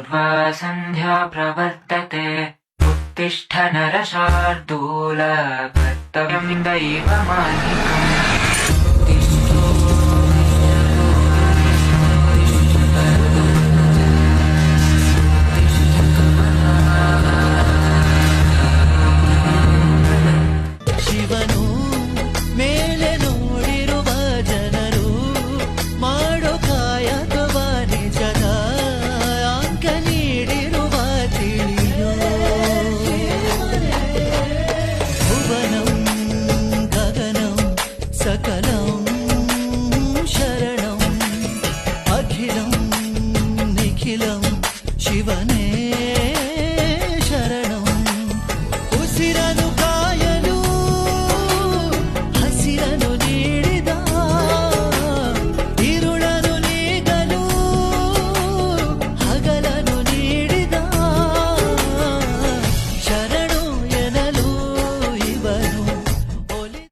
ऊर्ध्वा सन्ध्या प्रवर्तते उत्तिष्ठ नरशार्दूल कर्तव्यं दैवमान्निकम् ಶಿವನು ಮೇಲೆ ನೋಡಿರುವ ಜನರು ಮಾಡೋ ಕಾಯಕವ ನಿಜದ ಅಂಕ ನೀಡಿರುವ ತಿಳಿಯೋ ಭುವನಂ ಗಗನಂ ಸಕಲಂ ಶರಣಂ ಅಖಿಲಂ ನಿಖಿಲಂ ಶಿವನೇ